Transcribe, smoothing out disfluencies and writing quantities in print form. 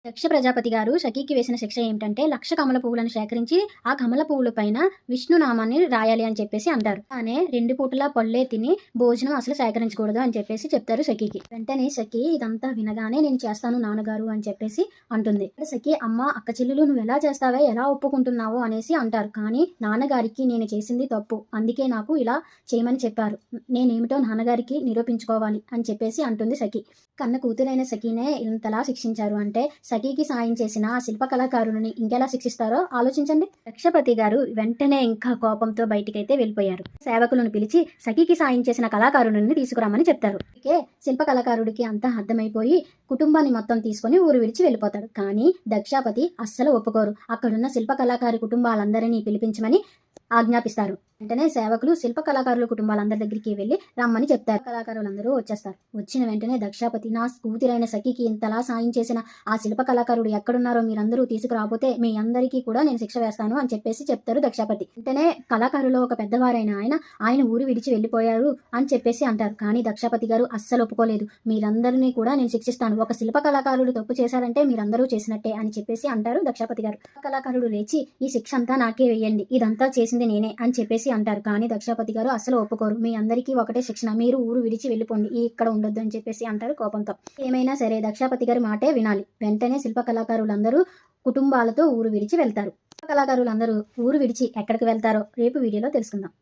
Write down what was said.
దక్ష ప్రజాపతి గారు సఖీకి వేసిన శిక్ష ఏమిటంటే 1,00,000 కమల పువ్వులను సేకరించి ఆ కమల పువ్వుల పైన విష్ణునామాన్ని రాయాలి అని చెప్పేసి అంటారు. అనే 2 పూటలా పళ్ళే తిని భోజనం అసలు సేకరించకూడదు అని చెప్పేసి చెప్తారు సఖీకి. వెంటనే సఖీ ఇదంతా వినగానే నేను చేస్తాను నాన్నగారు అని చెప్పేసి అంటుంది. సఖీ అమ్మ అక్క చెల్లెలు నువ్వు ఎలా చేస్తావే ఎలా ఒప్పుకుంటున్నావు అనేసి అంటారు. కానీ నాన్నగారికి నేను చేసింది తప్పు, అందుకే నాకు ఇలా చేయమని చెప్పారు, నేనేమిటో నాన్నగారికి నిరూపించుకోవాలి అని చెప్పేసి అంటుంది సఖీ. కన్న కూతురైన సఖీనే ఇంతలా శిక్షించారు అంటే సఖీకి సాయం చేసిన ఆ శిల్ప కళాకారుని ఇంకెలా శిక్షిస్తారో ఆలోచించండి. దక్షపతి గారు వెంటనే ఇంకా కోపంతో బయటికైతే వెళ్ళిపోయారు. సేవకులను పిలిచి సఖీకి సాయం చేసిన కళాకారుడిని తీసుకురామని చెప్తారు. అందుకే శిల్ప కళాకారుడికి అంతా అర్థమైపోయి కుటుంబాన్ని మొత్తం తీసుకొని ఊరు విడిచి వెళ్ళిపోతాడు. కానీ దక్షాపతి అస్సలు ఒప్పుకోరు. అక్కడున్న శిల్ప కళాకారు కుటుంబాలందరినీ పిలిపించమని ఆజ్ఞాపిస్తారు. వెంటనే సేవకులు శిల్ప కళాకారుల కుటుంబాలందరి దగ్గరికి వెళ్ళి రమ్మని చెప్తారు. కళాకారులందరూ వచ్చేస్తారు. వచ్చిన వెంటనే దక్షాపతి నా కూతురైన సఖీకి ఇంతలా సాయం చేసిన ఆ శిల్ప కళాకారుడు ఎక్కడున్నారో మీరందరూ తీసుకురాకపోతే మీ అందరికీ కూడా నేను శిక్ష వేస్తాను అని చెప్పేసి చెప్తారు దక్షాపతి. వెంటనే కళాకారులో ఒక పెద్దవారైన ఆయన ఊరు విడిచి వెళ్ళిపోయారు అని చెప్పేసి అంటారు. కానీ దక్షాపతి గారు అస్సలు ఒప్పుకోలేదు. మీరందరినీ కూడా నేను శిక్షిస్తాను, ఒక శిల్ప కళాకారుడు తప్పు చేశారంటే మీరందరూ చేసినట్టే అని చెప్పేసి అంటారు దక్షాపతి గారు. కళాకారుడు లేచి ఈ శిక్ష అంతా నాకే వేయండి, ఇదంతా చేసింది నేనే అని చెప్పేసి అంటారు. కానీ దక్షాపతి గారు అసలు ఒప్పుకోరు. మీ అందరికీ ఒకటే శిక్షణ, మీరు ఊరు విడిచి వెళ్ళిపోండి, ఇక్కడ ఉండొద్దు అని చెప్పేసి అంటారు కోపంతో. ఏమైనా సరే దక్షాపతి గారి మాటే వినాలి. వెంటనే శిల్ప కళాకారులందరూ కుటుంబాలతో ఊరు విడిచి వెళ్తారు. కళాకారులందరూ ఊరు విడిచి ఎక్కడికి వెళ్తారో రేపు వీడియోలో తెలుసుకుందాం.